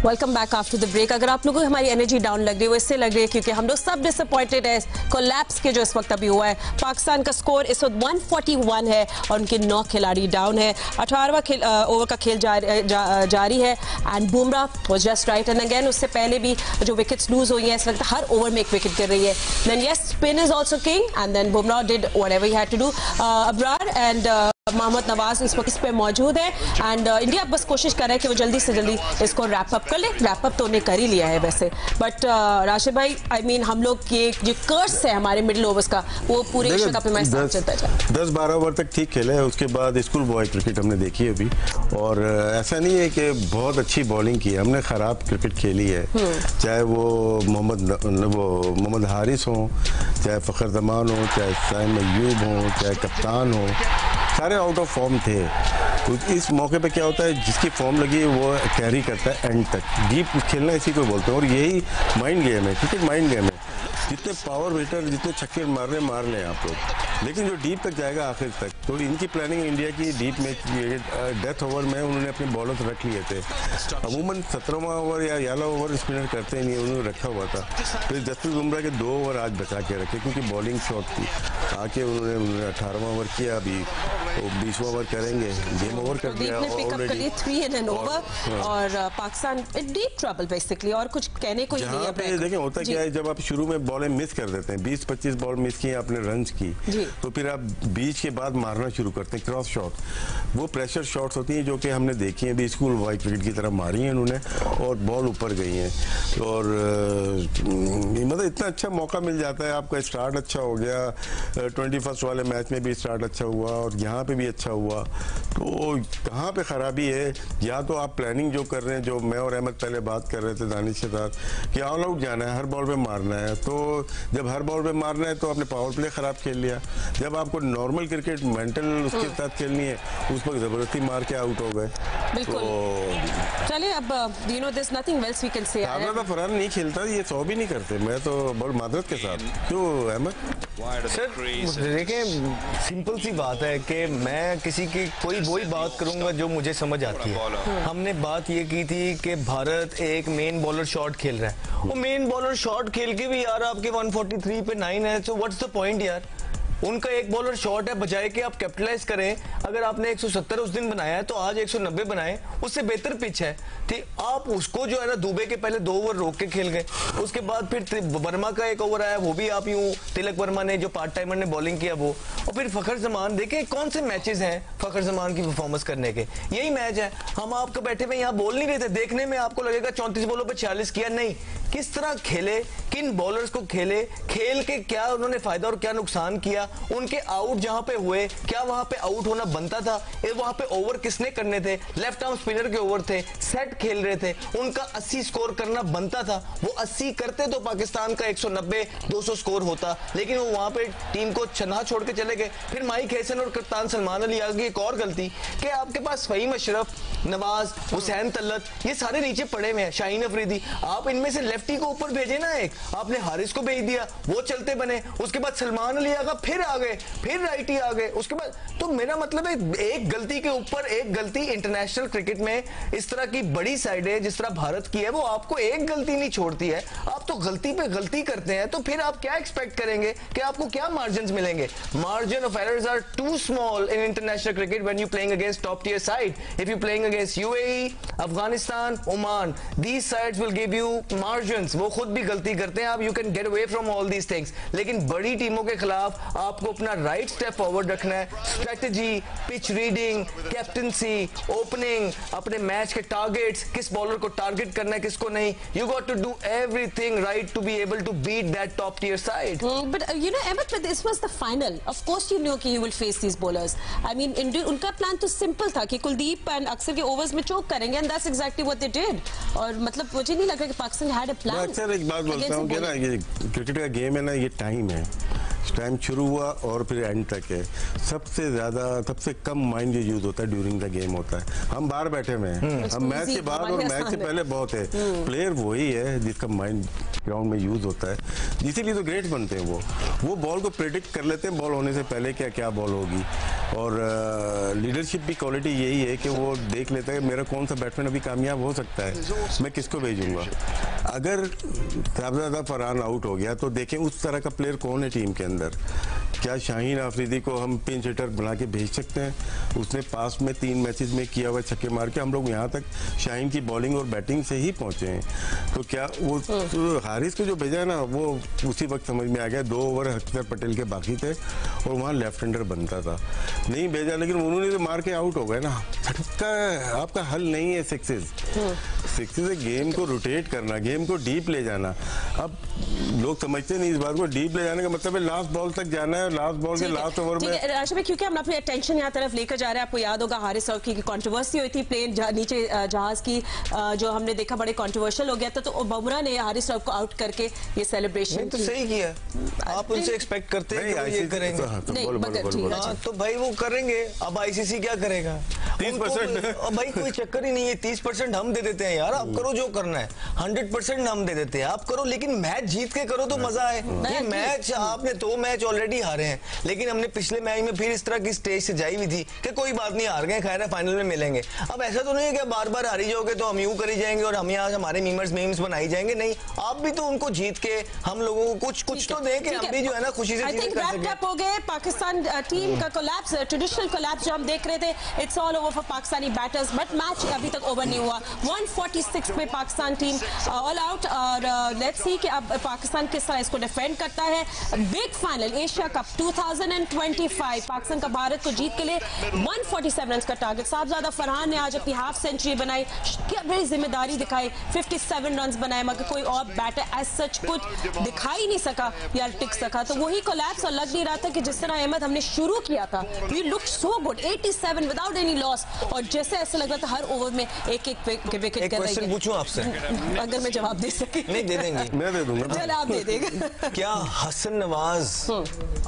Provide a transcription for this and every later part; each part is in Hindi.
Welcome back after the break. अगर आप लोगों को हमारी एनर्जी डाउन लग रही है वो इससे लग रही है क्योंकि हम लोग सब डिसअपॉइंटेड है कोलैप्स के जो इस वक्त अभी हुआ है। पाकिस्तान का स्कोर इस वक्त 141 है और उनके 9 खिलाड़ी डाउन है। 18वां ओवर का खेल जारी है and Bumrah was just right and again उससे पहले भी जो विकेट्स लूज हुई हैं इस वक्त हर ओवर में एक विकेट गिर रही है। Then yes spin is also king and then Bumrah did whatever he had to do. Abrar and Mohammad Nawaz इस वक्त इस पे मौजूद है एंड इंडिया बस कोशिश कर रहा है कि वो जल्दी से जल्दी इसको रैप अप कर ले। रैप अप तो उन्हें कर ही लिया है वैसे, बट राशिद भाई आई मीन हम लोग ये जो कर्स है हमारे मिडिल ओवर्स का वो पूरे एशिया कप में साथ चलता जाए। 10-12 ओवर तक ठीक खेले, उसके बाद स्कूल बॉय क्रिकेट हमने देखी अभी और ऐसा नहीं है कि बहुत अच्छी बॉलिंग की है, हमने खराब क्रिकेट खेली है। चाहे वो मोहम्मद हारिस हो, चाहे फखर जमान हो, चाहे साइम अय्यूब हो, चाहे कप्तान हो, सारे आउट ऑफ फॉर्म थे। तो इस मौके पे क्या होता है जिसकी फॉर्म लगी है वो कैरी करता है एंड तक। डीप खेलना इसी को बोलते हैं और यही माइंड गेम है, क्रिकेट माइंड गेम है। जितने पावर हिटर जितने छक्के मार लें आप लोग, लेकिन जो डीप तक जाएगा आखिर तक। तो इनकी प्लानिंग इंडिया की डीप में डेथ ओवर में उन्होंने अपने बॉलर्स रख लिए थे। अमूमन 17वां ओवर या 11वां ओवर स्पिनर करते ही नहीं, उन्होंने रखा हुआ था। फिर जसप्रीत बुमराह के 2 ओवर आज बचा के रखे क्योंकि बॉलिंग शॉट थी। आके उन्होंने 18वां ओवर किया, अभी 20वां ओवर करेंगे, गेम ओवर कर दिया ऑलरेडी 3 इन एन ओवर और पाकिस्तान इन डीप ट्रबल बेसिकली। और कुछ कहने को ही नहीं है। देखें होता क्या है जब आप शुरू में बॉलें मिस कर देते हैं, 20-25 बॉल मिस की आपने रन्स की, तो फिर आप बीच के बाद मारना शुरू करते हैं क्रॉस शॉट। वो प्रेशर शॉट्स होती हैं जो कि हमने देखी हैं, भी स्कूल वाइड क्रिकेट की तरह मारी हैं उन्होंने और बॉल ऊपर गई हैं। और मतलब इतना अच्छा मौका मिल जाता है आपका, स्टार्ट अच्छा हो गया, 21st वाले मैच में भी स्टार्ट अच्छा हुआ और यहाँ पे भी अच्छा हुआ। तो कहाँ पे खराबी है? या तो आप प्लानिंग जो कर रहे हैं, जो मैं और अहमद पहले बात कर रहे थे दानिश के साथ कि ऑल आउट जाना है, हर बॉल पे मारना है। तो जब हर बॉल पे मारना है तो आपने पावर प्ले खराब खेल लिया। जब आपको नॉर्मल क्रिकेट मेंटल उसके साथ खेलनी है उस पर जबरदस्ती मार के आउट हो गए। बिल्कुल। तो चलिए अब you know there is nothing else we can say. तो फरहान नहीं खेलता, ये 100 भी नहीं करते। मैं तो बहुत मादरत के साथ क्यों अहमद सर देखें, सिंपल सी बात है कि मैं किसी की कोई वही बात करूंगा जो मुझे समझ आती है। हमने बात ये की थी कि भारत एक मेन बॉलर शॉट खेल रहा है, वो मेन बॉलर शॉट खेल के भी यार आपके 143 पे 9 है, तो व्हाट्स द पॉइंट यार? उनका एक बॉलर शॉट है, बजाय कि आप कैपिटलाइज करें। अगर आपने 170 उस दिन बनाया है तो आज 190 बनाए, उससे बेहतर पिच है। ठीक, आप उसको जो है ना दुबे के पहले 2 ओवर रोक के खेल गए, उसके बाद फिर वर्मा का एक ओवर आया, वो भी आप यूं तिलक वर्मा ने जो पार्ट टाइमर ने बॉलिंग किया वो, और फिर फखर जमान। देखे कौन से मैचेस हैं फखर जमान की परफॉर्मेंस करने के? यही मैच है। हम आपको बैठे हुए यहाँ बोल नहीं रहे थे, देखने में आपको लगेगा 34 बॉलों पर 46 किया, नहीं। किस तरह खेले, किन बॉलर्स को खेले, खेल के क्या उन्होंने फायदा और क्या नुकसान किया, उनके आउट जहां पे हुए क्या वहां पे आउट होना बनता था, वहां पे ओवर किसने करने थे? लेफ्ट आर्म स्पिनर के ओवर थे, सेट खेल रहे थे, उनका 80 स्कोर करना बनता था। वो 80 करते तो पाकिस्तान का 190-200 स्कोर होता, लेकिन वो वहां पे टीम को छना छोड़ के चले गए। फिर माइक हैसन और कप्तान सलमान अली आगे एक और गलती कि आपके पास फहीम अशरफ, नवाज, हुसैन तल्लत, ये सारे नीचे पड़े हुए हैं, शाहीन अफरीदी, आप इनमें से लेफ्टी को ऊपर भेजे ना। एक आपने हारिस को भेज दिया, वो चलते बने, उसके बाद सलमान अली आगा, फिर आ गए, फिर राइटी आ गए, उसके बाद। तो मेरा मतलब है एक गलती के ऊपर एक गलती। इंटरनेशनल क्रिकेट में इस तरह की बड़ी साइडें जिस तरह भारत की है वो आपको एक गलती नहीं छोड़ती है, आप तो गलती पे गलती करते हैं। तो फिर आप क्या एक्सपेक्ट करेंगे कि आपको क्या मार्जिन मिलेंगे? Margin of errors are too small in international cricket when you playing against top tier side. If you playing against UAE, Afghanistan, Oman, these sides will give you margins. वो खुद भी गलती करते हैं, आप you can get away from all these things. लेकिन बड़ी टीमों के खिलाफ आपको अपना राइट स्टेप फॉरवर्ड रखना है। Strategy, pitch reading, captaincy, opening, अपने मैच के टारगेट्स, किस बॉलर को टारगेट करना है किसको नहीं। You got to do everything right to be able to beat that top tier side. But you know Ahmad, but this was the final. Of course you knew कि you will face these bowlers. I mean उनका प्लान तो सिंपल था कि कुलदीप एंड अक्सर के ओवर्स में चोक करेंगे and that's exactly what they did. और मतलब मुझे नहीं लग रहा कि पाकिस्तान had a plan. मैं अक्सर एक बात बोलता हूँ कि ना ये क्रिकेट का गेम है ना, ये टाइम है। टाइम शुरू हुआ और फिर एंड तक है। सबसे ज्यादा सबसे कम माइंड यूज होता है ड्यूरिंग द गेम होता है। हम बाहर बैठे हुए हैं, हम मैच के बाद और मैच से पहले बहुत है। प्लेयर वही है जिसका माइंड ग्राउंड में यूज होता है, इसीलिए तो ग्रेट बनते हैं। वो बॉल को प्रेडिक्ट कर लेते हैं बॉल होने से पहले क्या क्या बॉल होगी। और लीडरशिप भी क्वालिटी यही है कि वो देख लेता है मेरा कौन सा बैट्समैन अभी कामयाब हो सकता है, मैं किसको भेजूंगा। अगर साहबजादा फरहान आउट हो गया तो देखें उस तरह का प्लेयर कौन है टीम के अंदर। क्या शाहीन आफरीदी को हम पिंच हिटर बना के भेज सकते हैं? उसने पास में 3 मैचेस में किया हुआ छक्के मार के हम लोग यहाँ तक शाहीन की बॉलिंग और बैटिंग से ही पहुंचे हैं। तो क्या वो तो हारिस को जो भेजा है ना वो उसी वक्त समझ में आ गया। 2 ओवर अख्तर पटेल के बाकी थे और वहाँ लेफ्ट हैंडर बनता था, नहीं भेजा, लेकिन उन्होंने तो मार के आउट हो गए ना। छक्का आपका हल नहीं है। सिक्सेस है गेम को रोटेट करना, गेम को डीप ले जाना। अब लोग समझते नहीं इस बात को, डीप ले जाने का मतलब है लास्ट बॉल तक जाना है, लास्ट बॉल के लास्ट ओवर में। राशिद भाई, क्योंकि हम अपनी अटेंशन यहाँ तरफ लेकर जा रहे हैं, आपको याद होगा हारिस राव की कंट्रोवर्सी हुई थी प्लेन नीचे जहाज की, जो हमने देखा बड़े कंट्रोवर्शियल हो गया था। तो बुमराह ने हारिस राव को आउट करके ये सेलिब्रेशन तो सही किया। आप उनसे एक्सपेक्ट करते हैं कि ये करेंगे, तो भाई वो करेंगे। अब आईसीसी क्या करेगा? 30% भाई कोई चक्कर ही नहीं है। 30% हम दे देते हैं यार, आप करो जो करना है। 100% हम दे देते हैं, आप करो, लेकिन मैच जीत के करो तो मजा आए। ये मैच आपने 2 मैच ऑलरेडी हारे हैं, लेकिन हमने पिछले मैच में फिर इस तरह की स्टेज से जाई हुई थी कि कोई बात नहीं, हार गए, खैर है, फाइनल में मिलेंगे। अब ऐसा तो नहीं है कि बार बार हारी जाओगे तो हम यूं करी जाएंगे और हम यहाँ हमारे मीम्स बनाई जाएंगे। नहीं, आप भी तो उनको जीत के हम लोगों को कुछ तो दें कि हम भी जो है ना खुशी से चीजें कर सकें। हो गए पाकिस्तान टीम का कोलैप्स, ट्रेडिशनल कोलैप्स जो हम देख रहे थे, it's all over for Pakistani batters, but match अभी तक ओवर नहीं हुआ। 146 पे पाकिस्तान टीम ऑल आउट, और लेट्स सी कि अब पाकिस्तान किस तरह इसको डिफेंड करता है। Big final Asia cup 2025, Pakistan का भारत को जीत के लिए 147 रन का टारगेट। साहबजादा फरहान ने आज अपनी हाफ सेंचुरी बनाई, क्या बड़ी जिम्मेदारी दिखाई, 57 रन बनाए, मगर कोई और बैटर एज सच कुछ दिखा ही नहीं सका या टिक सका। तो वही कोलैप्स, और लग नहीं रहा था कि जिस तरह अहमद हमने शुरू किया था, we look so good, 87 without any loss, और जैसे ऐसा लग रहा था हर ओवर में एक विकेट। एक क्वेश्चन पूछूं आपसे, अगर मैं जवाब दे सके। नहीं दे देंगे, मैं दे दूंगा। चल आप दे देंगे। क्या हसन नवाज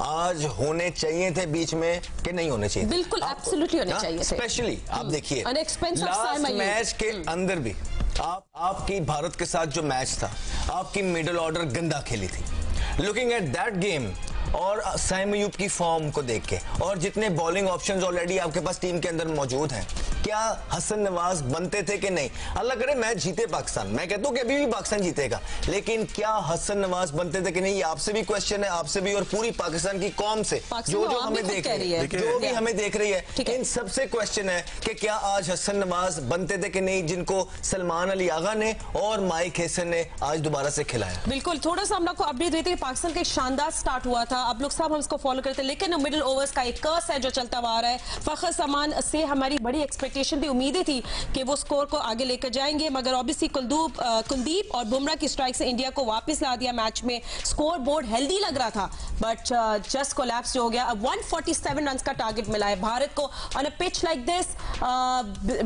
आज होने चाहिए थे बीच में कि नहीं होने चाहिए? बिल्कुल एब्सोल्युटली होने चाहिए थे। स्पेशली आप देखिए लास्ट मैच के अंदर भी आपकी भारत के साथ जो मैच था, आपकी मिडिल ऑर्डर गंदा खेली थी। लुकिंग एट दैट गेम और साइम अयूब की फॉर्म को देख के और जितने बॉलिंग ऑप्शंस ऑलरेडी आपके पास टीम के अंदर मौजूद हैं, क्या हसन नवाज बनते थे कि नहीं? अल्लाह करे मैच जीते पाकिस्तान, मैं कहता हूं कि अभी भी पाकिस्तान जीतेगा, लेकिन क्या हसन नवाज बनते थे कि नहीं? ये आपसे भी क्वेश्चन है, आपसे भी और पूरी पाकिस्तान की कौम से जो हमें देख रही है, जो भी हमें देख रही है, इन सबसे क्वेश्चन है कि क्या आज हसन नवाज बनते थे कि नहीं, जिनको सलमान अली आगा ने और माइक हैसन ने आज दोबारा से खिलाया। बिल्कुल, थोड़ा सा हम लोग को अपडेट देते हैं। पाकिस्तान का एक शानदार स्टार्ट हुआ था, अब लोग सब हम इसको फॉलो करते हैं, लेकिन मिडिल ओवर्स का एक कर्स है जो चलता हुआ आ रहा है। फखर समान से हमारी बड़ी एक्सपेक्टेशन थी, उम्मीदें थी कि वो स्कोर को आगे लेकर जाएंगे, मगर ऑब्वियसली कुलदीप और बुमराह की स्ट्राइक से इंडिया को वापस ला दिया मैच में। स्कोर बोर्ड हेल्दी लग रहा था, बट जस्ट कोलैप्स हो गया। अब 147 रन का टारगेट मिला है भारत को on a pitch like this,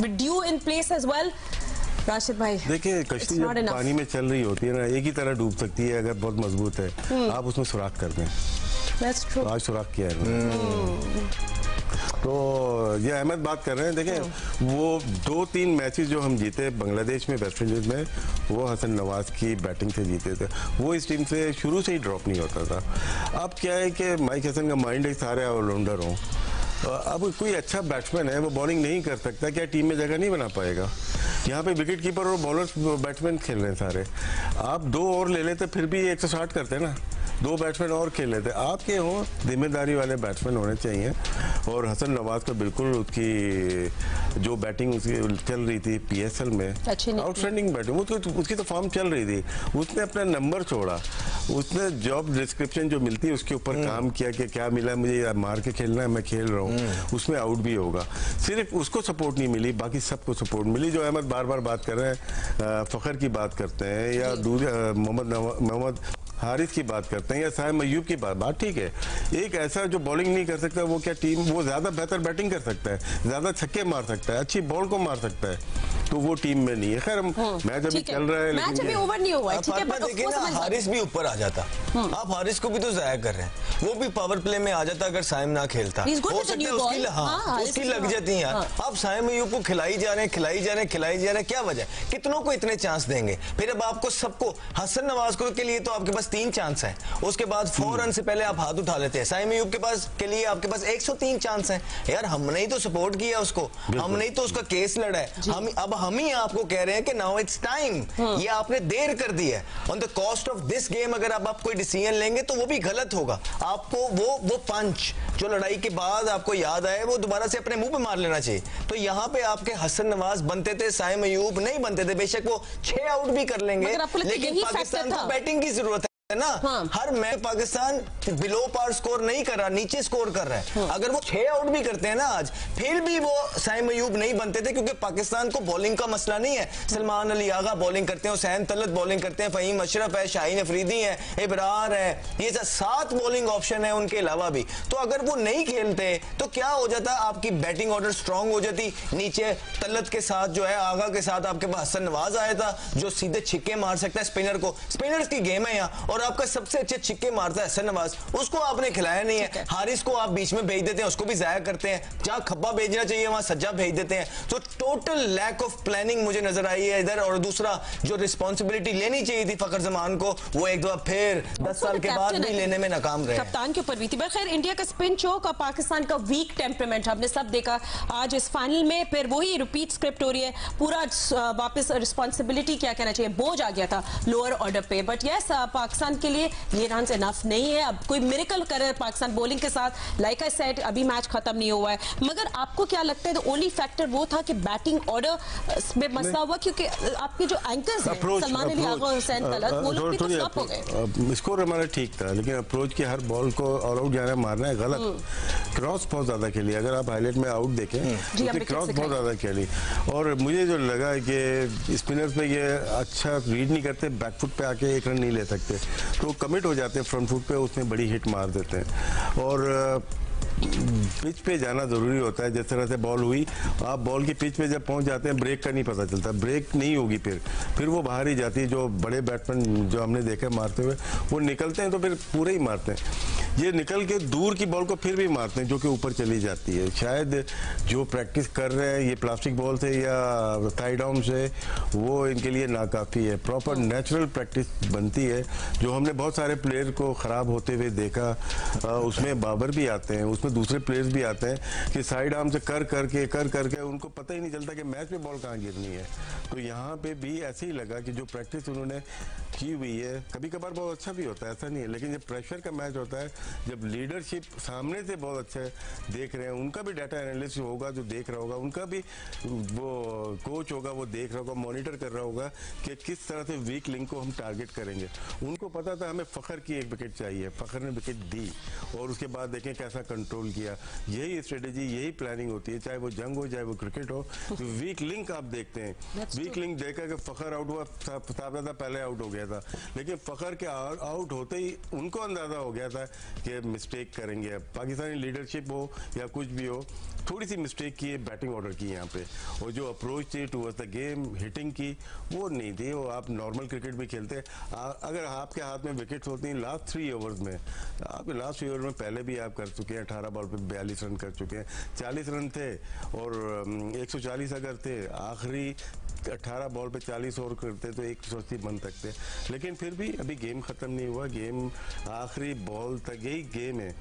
dew in place as well. Rashid भाई, देखिए कश्ती जब पानी में चल रही होती है ना, एक ही तरह डूब सकती है अगर बहुत मजबूत है, आप उसमें सुराख कर दें। आज सुराख किया है। तो ये अहमद बात कर रहे हैं, देखें वो 2-3 मैचेस जो हम जीते बांग्लादेश में, वेस्ट इंडीज में, वो हसन नवाज की बैटिंग से जीते थे। वो इस टीम से शुरू से ही ड्रॉप नहीं होता था। अब क्या है कि माइक हैसन का माइंड है सारे ऑलराउंडर हों, अब कोई अच्छा बैट्समैन है वो बॉलिंग नहीं कर सकता, क्या टीम में जगह नहीं बना पाएगा? यहाँ पे विकेट कीपर और बॉलर्स बैट्समैन खेल रहे हैं सारे। आप 2 ओवर ले लेते फिर भी 160 करते ना, 2 बैट्समैन और खेल लेते। आपके हो जिम्मेदारी वाले बैट्समैन होने चाहिए। और हसन नवाज का बिल्कुल उसकी जो बैटिंग उसकी चल रही थी पीएसएल में, आउटस्टैंडिंग बैटिंग, उसकी तो फॉर्म चल रही थी। उसने अपना नंबर छोड़ा, उसने जॉब डिस्क्रिप्शन जो मिलती है उसके ऊपर काम किया कि क्या मिला मुझे, मार के खेलना है, मैं खेल रहा हूँ, उसमें आउट भी होगा। सिर्फ उसको सपोर्ट नहीं मिली, बाकी सबको सपोर्ट मिली। जो अहमद बार बार बात कर रहे हैं, फखर की बात करते हैं या मोहम्मद हारिस की बात करते हैं या साइम अयूब की बात ठीक है। एक ऐसा जो बॉलिंग नहीं कर सकता, वो क्या टीम, वो ज्यादा बेहतर बैटिंग कर सकता है, ज्यादा छक्के मार सकता है, अच्छी बॉल को मार सकता है, तो वो टीम में नहीं है। खैर मैच अभी चल रहा है, मैच अभी ओवर नहीं हुआ है, ठीक है, बट देखिए ना हारिस भी ऊपर आ जाता, आप हारिस को भी तो जाया कर रहे हैं, वो भी पावर प्ले में आ जाता अगर साइम ना खेलता, हो सकता है उसकी लग जाती है। आप साइम अयूब को खिलाई जा रहे हैं, क्या वजह, कितनों को इतने चांस देंगे? फिर अब आपको सबको, हसन नवाज के लिए तो आपके पास 3 चांस है, उसके बाद फौरन से पहले आप हाथ उठा लेते हैं। साइम अयूब के पास के लिए आपके पास 103 चांस है। यार हमने ही तो सपोर्ट किया उसको, हमने ही तो उसका केस लड़ा है, हम ही आपको कह रहे हैं कि नाउ इट्स टाइम। ये आपने देर कर दी है। On the cost of this game अगर आप कोई डिसीजन लेंगे तो वो भी गलत होगा। आपको वो पंच जो लड़ाई के बाद आपको याद आए वो दोबारा से अपने मुंह पे मार लेना चाहिए। तो यहाँ पे आपके हसन नवाज बनते थे, साइम अयूब नहीं बनते थे। बेशक वो 6 आउट भी कर लेंगे, लेकिन पाकिस्तान को बैटिंग की जरूरत है ना। हर match Pakistan below par score नहीं कर रहा, नीचे स्कोर कर रहा है। अगर वो 6 आउट भी करते हैं ना आज, फिर भी वो साइम अयूब नहीं बनते थे, क्योंकि पाकिस्तान को बॉलिंग का मसला नहीं है। सलमान अली आगा बॉलिंग करते हैं, हुसैन तलत बॉलिंग करते हैं, फहीम अशरफ है, शाहीन अफरीदी है, इब्रार है, ये 7 बॉलिंग ऑप्शन है उनके अलावा भी। तो अगर वो नहीं खेलते तो क्या हो जाता, आपकी बैटिंग ऑर्डर स्ट्रांग हो जाती। नीचे तलत के साथ जो है, आगा के साथ आपके पास हसन नवाज आया था जो सीधे छिक्के मार सकता है स्पिनर को। स्पिनर्स की गेम है यहाँ, और आपका सबसे अच्छे छिक्के मारता है हसन नवाज, उसको आपने खिलाया नहीं है। हारिस को आप बीच में भेज देते हैं, उसको भी जाया करते हैं। जहां खब्बा भेजना चाहिए वहां सज्जा भेज देते हैं। तो टोटल लैक ऑफ प्लानिंग मुझे नजर आई है इधर। और दूसरा जो रिस्पॉन्सिबिलिटी लेनी चाहिए थी फखर जमान को, वो एक दफा फिर 10 साल के बाद भी लेने में नाकाम रहे। कप्तान के ऊपर भी थी। खैर इंडिया का स्पिन चौक और पाकिस्तान का वीक टेम्परामेंट हमने सब देखा आज इस फाइनल में। फिर वही रिपीट स्क्रिप्ट हो रही है, पूरा वापस रिस्पॉन्सिबिलिटी क्या कहना चाहिए, बोझ आ गया था लोअर ऑर्डर पे। बट यस पाकिस्तान के लिए ये रन इनफ नहीं है। अब कोई मिरेकल करे पाकिस्तान बॉलिंग के साथ। लाइक आई सेड अभी मैच खत्म नहीं हुआ है, मगर आपको क्या लगता है ओनली फैक्टर वो था कि बैटिंग ऑर्डर में मसला हुआ, क्योंकि आपके जो एंकर्स हैं सलमान अली आगा, हुसैन तलत, वो लोग भी तो फ्लॉप हो गए। स्कोर हमारा ठीक था, लेकिन अप्रोच की हर बॉल को ऑल आउट जाना मारना है गलत। क्रॉस बहुत ज्यादा खेली, अगर आप हाईलाइट में आउट देखें तो क्रॉस बहुत ज्यादा खेली। और मुझे जो लगा कि स्पिनर्स पे ये अच्छा रीड नहीं करते, बैकफुट पे आके 1 रन नहीं ले सकते, तो कमिट हो जाते हैं फ्रंट फुट पे, उसमें बड़ी हिट मार देते हैं। और पिच पे जाना जरूरी होता है। जिस तरह से बॉल हुई, आप बॉल की पिच पे जब पहुंच जाते हैं ब्रेक का नहीं पता चलता, ब्रेक नहीं होगी, फिर वो बाहर ही जाती है। जो बड़े बैट्समैन जो हमने देखे मारते हुए, वो निकलते हैं तो फिर पूरे ही मारते हैं। ये निकल के दूर की बॉल को फिर भी मारते हैं जो कि ऊपर चली जाती है। शायद जो प्रैक्टिस कर रहे हैं ये प्लास्टिक बॉल से या थाई डाउन से, वो इनके लिए नाकाफी है। प्रॉपर नेचुरल प्रैक्टिस बनती है, जो हमने बहुत सारे प्लेयर को खराब होते हुए देखा। उसमें बाबर भी आते हैं, उसमें दूसरे प्लेयर्स भी आते हैं कि साइड आर्म से कर करके उनको पता ही नहीं चलता कि मैच में बॉल कहाँ गिरनी है। तो यहाँ पे भी ऐसे ही लगा कि जो प्रैक्टिस उन्होंने की हुई है, कभी कभार बहुत अच्छा भी होता है, ऐसा नहीं है, लेकिन जब प्रेशर का मैच होता है, जब लीडरशिप सामने से बहुत अच्छा देख रहे हैं, उनका भी डाटा एनालिस्ट होगा जो देख रहा होगा, उनका भी वो कोच होगा वो देख रहा होगा, मॉनिटर कर रहा होगा कि किस तरह से वीक लिंक को हम टारगेट करेंगे। उनको पता था हमें फखर की 1 विकेट चाहिए, फखर ने विकेट दी और उसके बाद देखें कैसा कंट्रोल किया। यही स्ट्रेटेजी, यही प्लानिंग होती है, चाहे वो जंग हो चाहे वो क्रिकेट हो। तो वीक लिंक आप देखते हैं, वीक लिंक देखा कि फखर आउट हुआ, साहब पहले आउट हो गया था, लेकिन फखर के आउट होते ही उनको अंदाजा हो गया था कि मिस्टेक करेंगे। अब पाकिस्तानी लीडरशिप हो या कुछ भी हो, थोड़ी सी मिस्टेक की है बैटिंग ऑर्डर की यहाँ पे, और जो अप्रोच थी टूवर्ड्स द गेम हिटिंग की वो नहीं थी। वो आप नॉर्मल क्रिकेट भी खेलते, अगर आपके हाथ में विकेट होती हैं लास्ट 3 ओवर्स में, आपके लास्ट 3 ओवर में पहले भी आप कर चुके हैं, 18 बॉल पे 42 रन कर चुके हैं, 40 रन थे और 140 अगर थे, आखिरी 18 बॉल पे 40 ओवर करते तो 180 बन सकते। लेकिन फिर भी अभी गेम खत्म नहीं हुआ, गेम आखिरी बॉल तक, यही गेम है,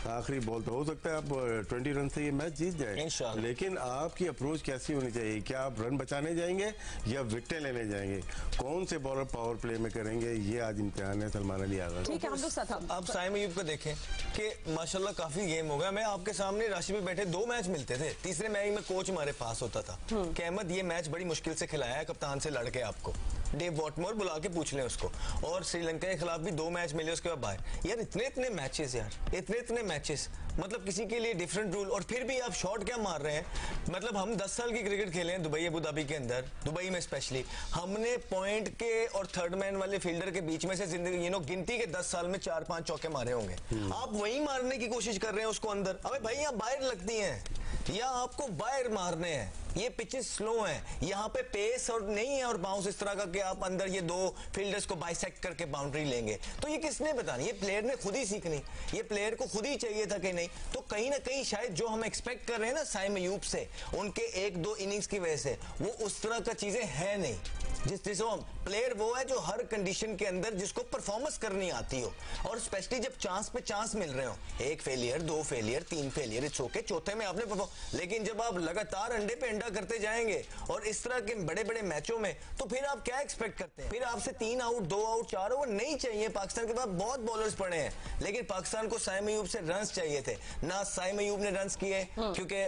आखिरी बॉल तो हो सकता है आप 20 रन से ये मैच जीत जाए, लेकिन आपकी अप्रोच कैसी होनी चाहिए? क्या आप रन बचाने जाएंगे या विकेटें लेने जाएंगे? कौन से बॉलर पावर प्ले में करेंगे, ये आज इम्तिहान है सलमान अली आगा। ठीक है, हम लोग साथ आप साइम अयूब को देखें कि माशाल्लाह काफी गेम हो गया। मैं आपके सामने राशि में बैठे 2 मैच मिलते थे, तीसरे मैच में कोच हमारे पास होता था कि अहमद ये मैच बड़ी मुश्किल से खिलाया है कप्तान से लड़के, आपको डेव वॉटमोर बुला के पूछ लें उसको। और श्रीलंका के खिलाफ भी 2 मैच मिले, उसके बाद बाहर। यार इतने मैचेस, यार इतने मैचेस, मतलब किसी के लिए डिफरेंट रूल, और फिर भी आप शॉट क्या मार रहे हैं? मतलब हम 10 साल की क्रिकेट खेले हैं दुबई अबू धाबी के अंदर, दुबई में स्पेशली, हमने पॉइंट के और थर्ड मैन वाले फील्डर के बीच में से जिंदगी गिनती के 10 साल में 4-5 चौके मारे होंगे। आप वही मारने की कोशिश कर रहे हैं उसको अंदर। अबे भाई यहाँ बाहर लगती हैं, या आपको बाहर मारने हैं। ये पिचेस स्लो हैं, यहाँ पे पेस और नहीं है और बाउंस इस तरह का कि आप अंदर ये दो फील्डर्स को बाइसेक्ट करके बाउंड्री लेंगे। तो ये किसने बतानी? ये प्लेयर ने खुद ही सीखनी, ये प्लेयर को खुद ही चाहिए था कि नहीं। तो कहीं ना कहीं शायद जो हम एक्सपेक्ट कर रहे हैं ना साइम अयूब से, उनके 1-2 इनिंग्स की वजह से, वो उस तरह का चीजें है नहीं। जिसको प्लेयर वो है जो हर कंडीशन के अंदर जिसको परफॉर्मेंस करनी आती हो, और स्पेशली जब चांस पे चांस मिल रहे हो, 1 failure 2 failure 3 failure it's okay, चौथे में आपने परफॉर्म। लेकिन जब आप लगातार अंडे पे अंडा करते जाएंगे और इस तरह के बड़े बड़े मैचों में, तो फिर आप क्या एक्सपेक्ट करते हैं? फिर आपसे 3 आउट 2 आउट 4 ओवर नहीं चाहिए। पाकिस्तान के पास बहुत बॉलर्स पड़े हैं, लेकिन पाकिस्तान को साइम अयूब से रन्स चाहिए थे ना। साइम अयूब ने रन्स किए क्योंकि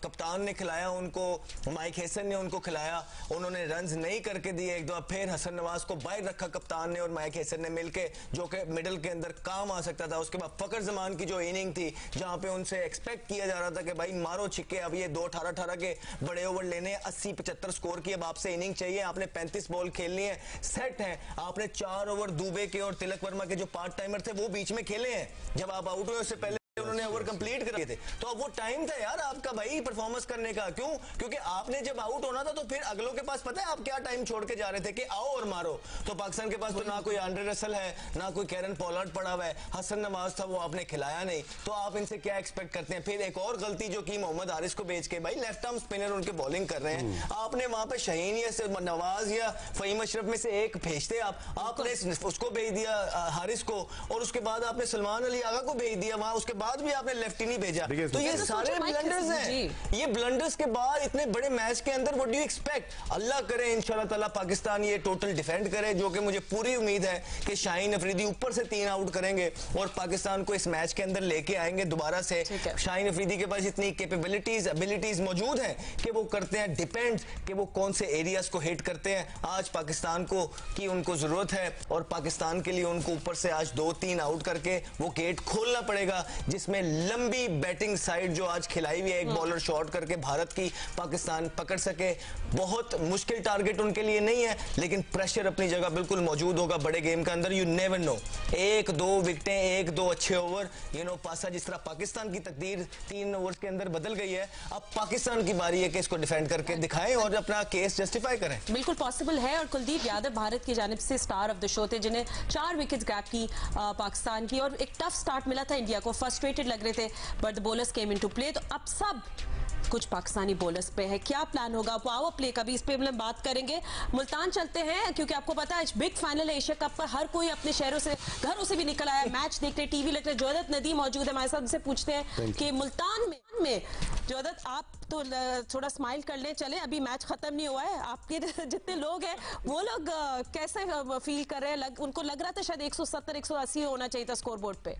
कप्तान ने खिलाया उनको, माइक हेसन ने उनको खिलाया, उन्होंने रन्स नहीं करके दिए। एक दो फिर हसन नवाज को बाहर रखा कप्तान ने और माइक हेसन ने मिलके, जो कि मिडिल के अंदर काम आ सकता था। उसके बाद फकर जमान की जो इनिंग थी, जहां पे उनसे एक्सपेक्ट किया जा रहा था कि भाई मारो छिक्के, अब ये 2 18-18 के बड़े ओवर लेने, 80-75 स्कोर की अब आपसे इनिंग चाहिए, आपने 35 बॉल खेलनी है, सेट है। आपने 4 ओवर दुबे के और तिलक वर्मा के जो पार्ट टाइमर थे वो बीच में खेले हैं, जब आप आउट हुए उससे पहले उन्होंने ओवर कंप्लीट कर दिए थे। तो अब वो टाइम था यार आपका भाई परफॉर्मेंस करने का। क्यों? क्योंकि आपने जब आउट होना था तो फिर अगलों के पास पता है आप क्या टाइम छोड़ के जा रहे थे कि आओ और मारो। तो पाकिस्तान के पास तो ना कोई आंड्रे रसल है, ना कोई कैरन पोलार्ड पड़ा हुआ है, हसन नवाज था वो आपने खिलाया नहीं। तो आप इनसे क्या एक्सपेक्ट करते हैं? फिर एक और गलती जो की मोहम्मद हारिस को बेच के, भाई लेफ्ट आर्म स्पिनर उनके बॉलिंग कर रहे हैं, आपने वहां पे शाहीन या नवाज या फहीम अशरफ में से एक भेजते, आपने उसको भेज दिया हारिस को, और उसके बाद आपने सलमान अली आगा को भेज दिया वहां, उसके बाद भी आपने लेफ्ट नहीं भेजा। तो ये सारे ब्लंडर्स हैं। ये ब्लंडर्स के बाद इतने बड़े मैच के अंदर व्हाट डू यू एक्सपेक्ट? अल्लाह करे इंशाल्लाह ताला पाकिस्तान ये टोटल डिफेंड करे, जो कि मुझे पूरी उम्मीद है कि शाहीन अफरीदी ऊपर से 3 आउट करेंगे और पाकिस्तान को इस मैच के अंदर लेके आएंगे दोबारा से। शाहीन अफरीदी के पास इतनी कैपेबिलिटीज एबिलिटीज मौजूद हैं कि वो करते हैं डिपेंड कि वो कौन से एरियाज को हिट करते हैं। आज पाकिस्तान को की उनको जरूरत है और पाकिस्तान के लिए उनको ऊपर से आज 2-3 आउट करके वो गेट खोलना पड़ेगा, जिसमें लंबी बैटिंग साइड जो आज खिलाई हुई है, एक बॉलर शॉट करके भारत की पाकिस्तान पकड़ सके। बहुत मुश्किल टारगेट उनके लिए नहीं है, लेकिन प्रेशर अपनी जगह बिल्कुल मौजूद होगा बड़े गेम के अंदर। यू नेवर नो, 1-2 विकेटें, 1-2 अच्छे ओवर, पासा जिस तरह पाकिस्तान की तकदीर 3 ओवर्स के अंदर बदल गई है, अब पाकिस्तान की बारी है कि इसको डिफेंड करके दिखाएं और अपना केस जस्टिफाई करें। बिल्कुल पॉसिबल है। और कुलदीप यादव भारत की जानिब से स्टार ऑफ द शो थे, जिन्हें 4 विकेट गैप की पाकिस्तान की, और एक टफ स्टार्ट मिला था इंडिया को, फ्रस्ट्रेटेड लग रहे थे, but the bowlers came into play. तो अब सब कुछ पाकिस्तानी बॉलर्स पे है, क्या प्लान होगा पावर प्ले का भी, इस पे हम बात करेंगे। मुल्तान चलते हैं क्योंकि आपको पता है बिग फाइनल है एशिया कप का, हर कोई अपने शहरों से घरों से भी निकल आया, मैच देखते, टीवी लगते। जोदत नदीम मौजूद है हमारे साथ, उनसे पूछते हैं कि मुल्तान में जोदत आप तो थोड़ा स्माइल कर लें, चले अभी मैच खत्म नहीं हुआ है, आपके जितने लोग हैं वो लोग कैसे फील कर रहे हैं? उनको लग रहा था शायद 170-180 होना चाहिए था स्कोर बोर्ड पे।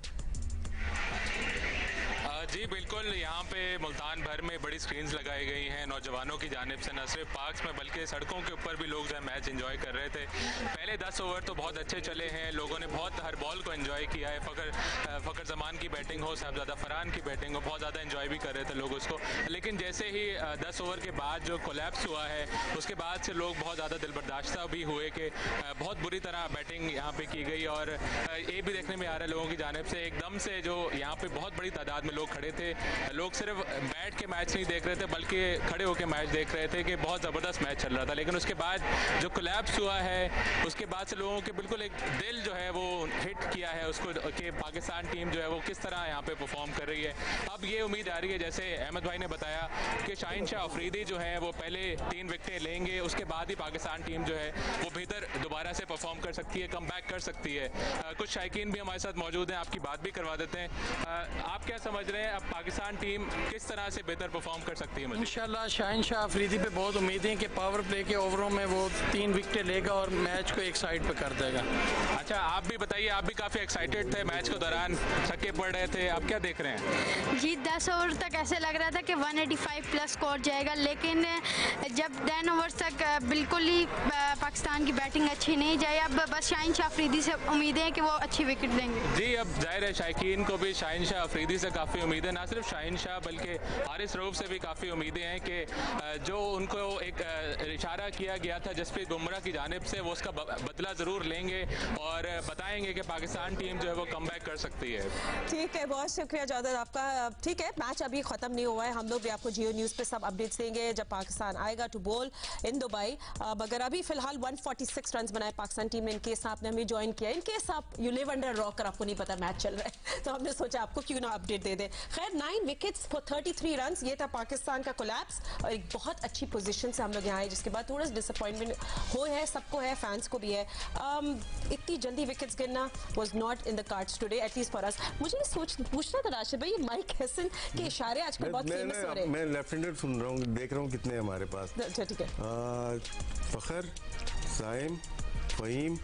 जी बिल्कुल, यहाँ पे मुल्तान भर में बड़ी स्क्रीन्स लगाई गई हैं नौजवानों की जानिब से, न सिर्फ पार्क्स में बल्कि सड़कों के ऊपर भी लोग जो है मैच एंजॉय कर रहे थे। पहले 10 ओवर तो बहुत अच्छे चले हैं, लोगों ने बहुत हर बॉल को एंजॉय किया है। फ़खर जमान की बैटिंग हो, साहबजादा फरहान की बैटिंग हो, बहुत ज़्यादा एंजॉय भी कर रहे थे लोग उसको। लेकिन जैसे ही 10 ओवर के बाद जो कोलैप्स हुआ है, उसके बाद से लोग बहुत ज़्यादा दिलबर्दाश्ता भी हुए कि बहुत बुरी तरह बैटिंग यहाँ पर की गई। और ये भी देखने में आ रहा है लोगों की जानिब से एकदम से जो यहाँ पर बहुत बड़ी तादाद में लोग खड़े थे, लोग सिर्फ बैठ के मैच नहीं देख रहे थे बल्कि खड़े होकर मैच देख रहे थे कि बहुत ज़बरदस्त मैच चल रहा था। लेकिन उसके बाद जो कोलैप्स हुआ है, उसके बाद से लोगों के बिल्कुल एक दिल जो है वो हिट किया है उसको कि पाकिस्तान टीम जो है वो किस तरह यहाँ पे परफॉर्म कर रही है। अब ये उम्मीद आ रही है, जैसे अहमद भाई ने बताया, कि शाहीन शाह अफरीदी जो है वो पहले 3 विकेटें लेंगे, उसके बाद ही पाकिस्तान टीम जो है वो बेहतर दोबारा से परफॉर्म कर सकती है, कम बैक कर सकती है। कुछ शायकीन भी हमारे साथ मौजूद हैं, आपकी बात भी करवा देते हैं। आप क्या समझ रहे हैं, अब पाकिस्तान टीम किस तरह से बेहतर परफॉर्म कर सकती है? इंशाल्लाह शाहीन शाह अफरीदी पे बहुत उम्मीद है कि पावर प्ले के ओवरों में वो 3 विकेटें लेगा और मैच को एक साइड पे कर देगा। अच्छा, आप भी बताइए, आप भी काफ़ी एक्साइटेड थे मैच के दौरान, छक्के पड़ रहे थे, आप क्या देख रहे हैं? जी 10 ओवर तक ऐसे लग रहा था कि 185 प्लस स्कोर जाएगा, लेकिन जब 10 ओवर्स तक बिल्कुल ही पाकिस्तान की बैटिंग अच्छी अच्छी नहीं जाए, अब बस शाहीन शाह अफरीदी से उम्मीदें हैं कि वो अच्छी विकेट देंगे। जी, अब जाहिर है शायकीन को भी शाहीन शाह अफरीदी से काफ़ी उम्मीद है, ना सिर्फ शाहीन शाह बल्कि हारिस रऊफ से भी काफ़ी उम्मीदें हैं कि जो उनको एक इशारा किया गया था जसप्रीत बुमराह की जानिब से, वो उसका बदला ज़रूर लेंगे और बताएंगे कि पाकिस्तान टीम जो है वो कम बैक कर सकती है। ठीक है, बहुत शुक्रिया जावेद आपका। ठीक है, मैच अभी खत्म नहीं हुआ है, हम लोग भी आपको जियो न्यूज़ पे सब अपडेट्स देंगे जब पाकिस्तान आएगा टू बोल इन दुबई। मगर अभी फिलहाल 146 रन बनाए पाकिस्तान टीम ने। इनकेस आपने हमें ज्वाइन किया, इनकेस आप यू लिव अंडर रॉक और आपको नहीं पता मैच चल रहा है, तो हमने सोचा आपको क्यों ना अपडेट दे दे। खैर 9 विकेट्स फॉर 33 रन, ये था पाकिस्तान का कोलैप्स और एक बहुत अच्छी पोजीशन से हम लोग यहाँ आए, जिसके बाद थोड़ा डिसअपॉइंटमेंट हो है, सबको है, फैंस को भी है। इतनी जल्दी विकेट्स गिरना was not in the cards today, at least for us. मुझे पूछना था राशिद भाई, माइक हैसन के इशारे आजकल बहुत फेमस हो रहे हैं। मैं लेफ्ट हैंडर सुन रहा हूँ, देख रहा हूँ कितने हमारे पास। अच्छा ठीक है, फखर, साइम, फहीम,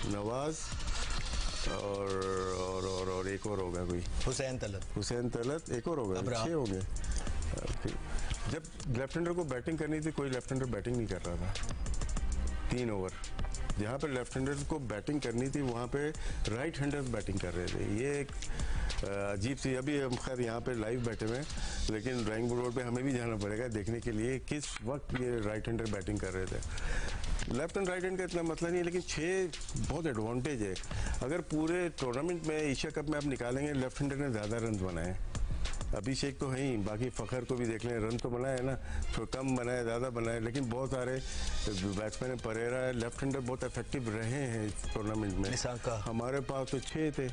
नवाज और एक और होगा कोई, हुसैन तलत, एक और होगा, 6 हो गए। जब लेफ्ट हैंडर को बैटिंग करनी थी, कोई लेफ्ट हैंडर बैटिंग नहीं कर रहा था 3 ओवर। जहाँ पर लेफ्ट हैंडर को बैटिंग करनी थी वहाँ पे राइट हैंडर्स बैटिंग कर रहे थे। ये एक अजीब सी, अभी हम खैर यहाँ पे लाइव बैठे हुए हैं, लेकिन ड्राइंग बोर्ड पे हमें भी जाना पड़ेगा देखने के लिए किस वक्त ये राइट हैंडर बैटिंग कर रहे थे। लेफ्ट एंड राइट हैंड का इतना मसला नहीं है, लेकिन 6 बहुत एडवांटेज है। अगर पूरे टूर्नामेंट में एशिया कप में आप निकालेंगे, लेफ्ट हैंडर ने ज़्यादा रन बनाए। अभिषेक तो है ही, बाकी फखर को भी देख लें, रन तो बनाए ना, तो कम बनाए ज़्यादा बनाए, लेकिन बहुत सारे बैट्समैन परेरा है, लेफ्ट हैंडर बहुत इफेक्टिव रहे हैं इस टूर्नामेंट में। हमारे पास तो 6 थे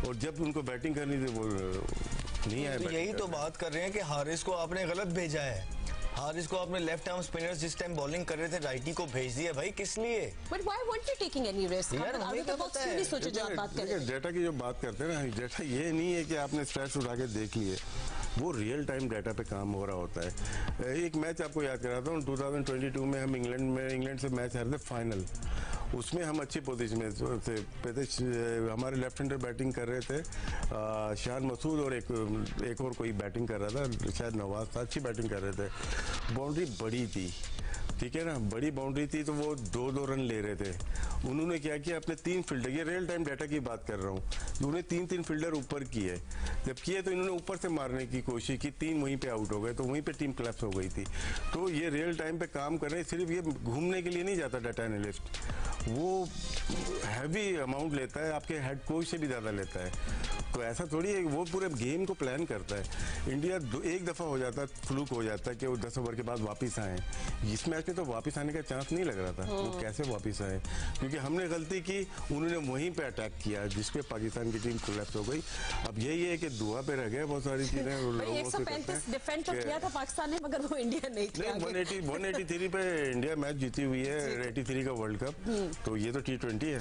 और जब उनको बैटिंग करनी थी वो नहीं आए। तो यही तो बात कर रहे हैं कि हारिस को आपने गलत भेजा है। हारिस को आपने लेफ्ट आर्म स्पिनर्स जिस टाइम बॉलिंग कर रहे थे राइटी को भेज दिया। भाई किस लिए? But why won't you taking any risk? यार हमें क्या पता है। सोचो जो आप बात कर रहे हैं, डेटा की जो बात करते हैं ना, डेटा ये नहीं है कि आपने स्ट्रेस उठा के देख लिए, वो रियल टाइम डाटा पे काम हो रहा होता है। एक मैच आपको याद कराता हूँ, 2022 में हम इंग्लैंड से मैच हारे थे फाइनल। उसमें हम अच्छी पोजीशन में थे, हमारे लेफ्ट हैंडर बैटिंग कर रहे थे, शान मसूद और एक और कोई बैटिंग कर रहा था, शायद नवाज था, अच्छी बैटिंग कर रहे थे। बाउंड्री बड़ी थी, ठीक है ना, बड़ी बाउंड्री थी, तो वो 2-2 रन ले रहे थे। उन्होंने क्या किया, अपने 3 फील्डर, ये रियल टाइम डाटा की बात कर रहा हूँ, उन्होंने 3-3 फील्डर ऊपर किए। जब किए तो इन्होंने ऊपर से मारने की कोशिश की, 3 वहीं पे आउट हो गए, तो वहीं पे टीम क्लैप्स हो गई थी। तो ये रियल टाइम पे काम कर रहे हैं, सिर्फ ये घूमने के लिए नहीं जाता डाटा एनालिस्ट, वो हैवी अमाउंट लेता है, आपके हेड कोच से भी ज़्यादा लेता है। तो ऐसा थोड़ी है, वो पूरे गेम को प्लान करता है। इंडिया एक दफ़ा हो जाता है, फ्लूक हो जाता है कि वो 10 ओवर के बाद वापस आए। इस मैच में तो वापस आने का चांस नहीं लग रहा था, वो कैसे वापस आए, क्योंकि हमने गलती की, उन्होंने वहीं पे अटैक किया जिसपे पाकिस्तान की टीम कोलैप्स हो गई। अब यही है कि दुआ पे रह गए बहुत सारी चीजें। 135 डिफेंड तो किया था पाकिस्तान ने, मगर वो इंडिया नहीं किया। 183 पे इंडिया मैच जीती हुई है, 83 का वर्ल्ड कप, तो ये तो T20 है।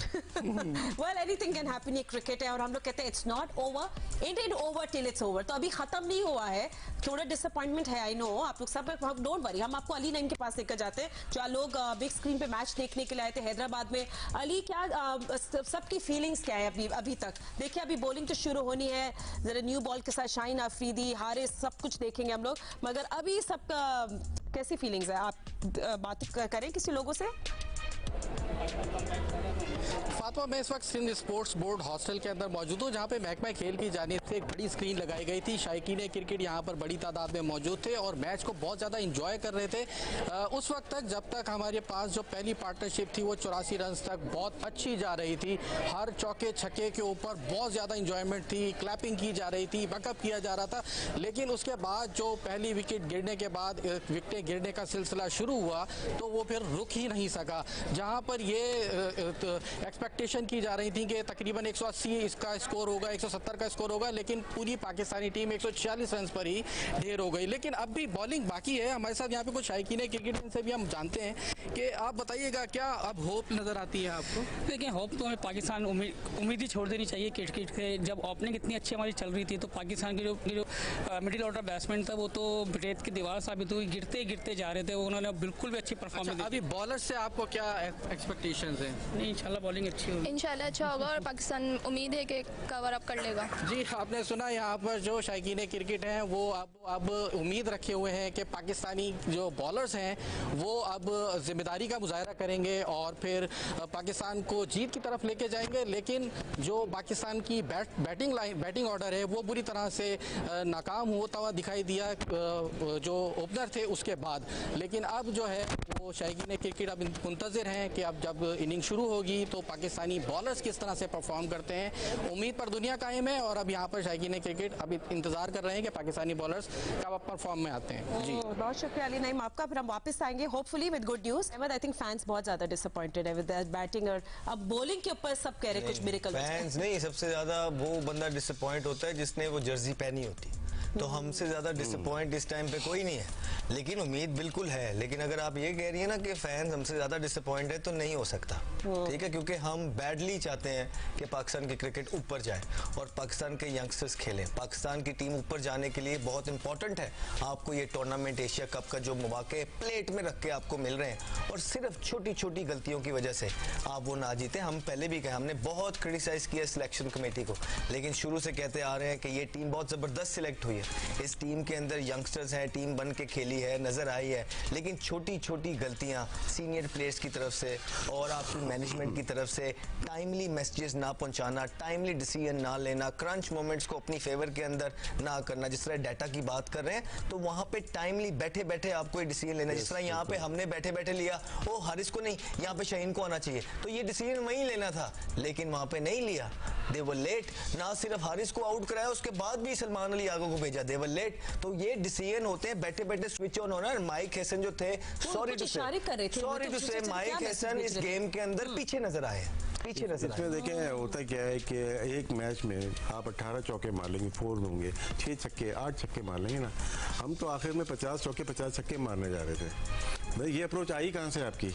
वेल एनीथिंग कैन हैपन, ये क्रिकेट है और हम लोग कहते हैं it's not over, it is over till it's over. तो अभी खत्म नहीं हुआ है, थोड़ा डिसअपॉइंटमेंट है, आई नो आप लोग सब, डोंट वरी, हम आपको अली नईम के पास लेकर जाते हैं, जो लोग बिग स्क्रीन पे मैच देखने के लिए आए थे हैदराबाद में। अली, क्या सबकी फीलिंग्स क्या है अभी तक? देखिए अभी बॉलिंग तो शुरू होनी है, जरा न्यू बॉल के साथ शाहीन अफरीदी, हारिस, सब कुछ देखेंगे हम लोग, मगर अभी सबका कैसी फीलिंग्स है? आप बात करें किसी लोगों से? फातिमा, मैं इस वक्त सिंध स्पोर्ट्स बोर्ड हॉस्टल के अंदर मौजूद हूँ, जहाँ पे महकमा खेल की जानिब से एक बड़ी स्क्रीन लगाई गई थी। शायकीन क्रिकेट यहाँ पर बड़ी तादाद में मौजूद थे और मैच को बहुत ज़्यादा इंजॉय कर रहे थे उस वक्त तक, जब तक हमारे पास जो पहली पार्टनरशिप थी वो 84 रन तक बहुत अच्छी जा रही थी। हर चौके छक्के के ऊपर बहुत ज़्यादा इंजॉयमेंट थी, क्लैपिंग की जा रही थी, बैकअप किया जा रहा था। लेकिन उसके बाद जो पहली विकेट गिरने के बाद विकेटें गिरने का सिलसिला शुरू हुआ तो वो फिर रुक ही नहीं सका। जहाँ पर ये एक्सपेक्टेशन की जा रही थी कि तकरीबन 180 इसका स्कोर होगा, 170 का स्कोर होगा, लेकिन पूरी पाकिस्तानी टीम 146 रन पर ही ढेर हो गई। लेकिन अब भी बॉलिंग बाकी है। हमारे साथ यहाँ पे कुछ शायकीन क्रिकेट से भी हम जानते हैं कि आप बताइएगा, क्या अब होप नजर आती है आपको? देखिए, होप तो हमें पाकिस्तान उम्मीद ही छोड़ देनी चाहिए क्रिकेट से। जब ओपनिंग इतनी अच्छी हमारी चल रही थी तो पाकिस्तान की जो मिडिल ऑर्डर बैट्समैन था वो तो रेत की दीवार साबित हुई, गिरते गिरते जा रहे थे, उन्होंने बिल्कुल भी अच्छी परफॉर्मेंस। अभी बॉलर से आपको क्या एक्सपेक्ट एक्सपेक्टेशंस हैं? नहीं, इंशाल्लाह बॉलिंग अच्छी होगी। इंशाल्लाह अच्छा होगा और पाकिस्तान उम्मीद है कि कवर अप कर लेगा। जी, आपने सुना यहाँ पर जो शायकीन क्रिकेट हैं वो अब उम्मीद रखे हुए हैं कि पाकिस्तानी जो बॉलर्स हैं वो अब जिम्मेदारी का मुजाहरा करेंगे और फिर पाकिस्तान को जीत की तरफ लेके जाएंगे। लेकिन जो पाकिस्तान की बैटिंग ऑर्डर है वो बुरी तरह से नाकाम होता हुआ दिखाई दिया जो ओपनर थे उसके बाद। लेकिन अब जो है वो शायकीन क्रिकेट अब मुंतज़िर हैं कि अब जब इनिंग शुरू होगी तो पाकिस्तानी बॉलर्स किस तरह से परफॉर्म करते हैं। उम्मीद पर दुनिया कायम है और अब यहाँ पर शायकीन क्रिकेट अभी इंतजार कर रहे हैं कि पाकिस्तानी बॉलर्स कब परफॉर्म में आते हैं। जी, बहुत शुक्रिया अली नईम आपका। फिर हम वापस आएंगे hopefully with good news. Ahmed, I think fans बहुत ज्यादा डिसअपॉइंटेड है विद बैटिंग और अब बॉलिंग के ऊपर सब कह रहे हैं कुछ मिरेकल। फैंस नहीं, सबसे ज्यादा वो बंदा डिसअपॉइंट होता है जिसने वो जर्सी पहनी होती। तो हमसे ज्यादा डिसअपॉइंट इस टाइम पे कोई नहीं है, लेकिन उम्मीद बिल्कुल है। लेकिन अगर आप ये कह रही है ना कि फैंस हमसे ज्यादा डिसअपॉइंट है तो नहीं हो सकता, ठीक है, क्योंकि हम बैडली चाहते हैं कि पाकिस्तान की क्रिकेट ऊपर जाए और पाकिस्तान के यंगस्टर्स खेलें। पाकिस्तान की टीम ऊपर जाने के लिए बहुत इंपॉर्टेंट है आपको ये टूर्नामेंट, एशिया कप का जो मौके प्लेट में रख के आपको मिल रहे हैं और सिर्फ छोटी छोटी गलतियों की वजह से आप वो ना जीते। हम पहले भी कहे, हमने बहुत क्रिटिसाइज किया सिलेक्शन कमेटी को, लेकिन शुरू से कहते आ रहे हैं कि ये टीम बहुत जबरदस्त सिलेक्ट हुई है। इस टीम के अंदर यंगस्टर्स हैं, टीम बन के खेली है, नजर आई है, लेकिन छोटी छोटी गलतियां सीनियर प्लेयर्स की तरफ से और आपकी मैनेजमेंट की तरफ से टाइमली मैसेजेस ना पहुंचाना, टाइमली डिसीजन ना लेना, क्रंच मोमेंट्स को अपनी फेवर के अंदर ना करना। जिस तरह डाटा की बात कर रहे हैं तो वहां पे टाइमली बैठे बैठे आपको ये डिसीजन लेना है। जिस तरह यहाँ पे हमने बैठे बैठे लिया, ओ हारिस को नहीं, यहाँ पे शाहीन को आना चाहिए, तो ये डिसीजन वहीं लेना था, लेकिन वहां पे नहीं लिया। दे वर लेट। ना सिर्फ हारिस को आउट कराया, उसके बाद भी सलमान अली आगो को भेजा, दे वर लेट। तो ये डिसीजन होते हैं बैठे बैठे स्विच ऑन होना। माइक हैसन जो थे, सॉरी टू से माइक हैसन इस गेम के अंदर पीछे नजर आए, पीछे नजर आए। इसमें देखें होता क्या है कि एक मैच में आप 18 चौके मार लेंगे, 4 होंगे, 6 छक्के 8 छक्के मार लेंगे ना। हम तो आखिर में 50 चौके 50 छक्के मारने जा रहे थे। भाई ये अप्रोच आई कहाँ से आपकी?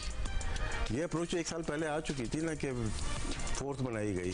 ये अप्रोच 1 साल पहले आ चुकी थी ना कि फोर्स बनाई गई।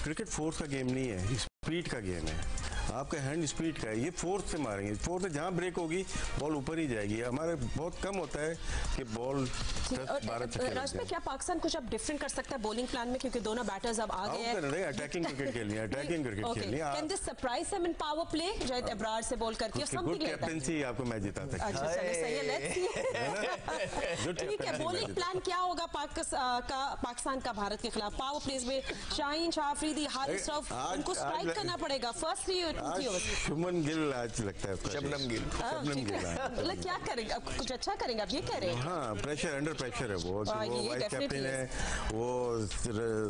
क्रिकेट फोर्स का गेम नहीं है, स्पीड का गेम है। आपका हैंड स्पीड का है, ये फोर्स से मारेंगे, फोर्स से जहाँ ब्रेक होगी बॉल ऊपर ही जाएगी। हमारे बहुत कम होता है कि बॉल 10-12 छक्के। राज में क्या पाकिस्तान कुछ अब डिफरेंट कर सकता है बॉलिंग प्लान में, क्योंकि दोनों बैटर्स अब आ गए हैं? अटैकिंग क्रिकेट खेलनी है, अटैकिंग क्रिकेट खेलनी है। Can this surprise him in power play? Zahid Abrar से बॉल करके गुड कैप्टेंसी आपको मैच जिताता है। अच्छा चलो सही है, लेट्स सी। ठीक है, बॉलिंग प्लान क्या होगा पाकिस्तान का भारत के खिलाफ? पावर प्लेस में शाहीन शाह अफरीदी, हारिस रऊफ, उनको स्ट्राइक करना पड़ेगा फर्स्ट 3 ओवर्स। शुभमन गिल आज लगता है, शबनम गिल मतलब क्या करेंगे अब? कुछ अच्छा करेंगे आप ये कह रहे हैं? हाँ, प्रेशर, अंडर प्रेशर है वो वाइस कैप्टन है, वो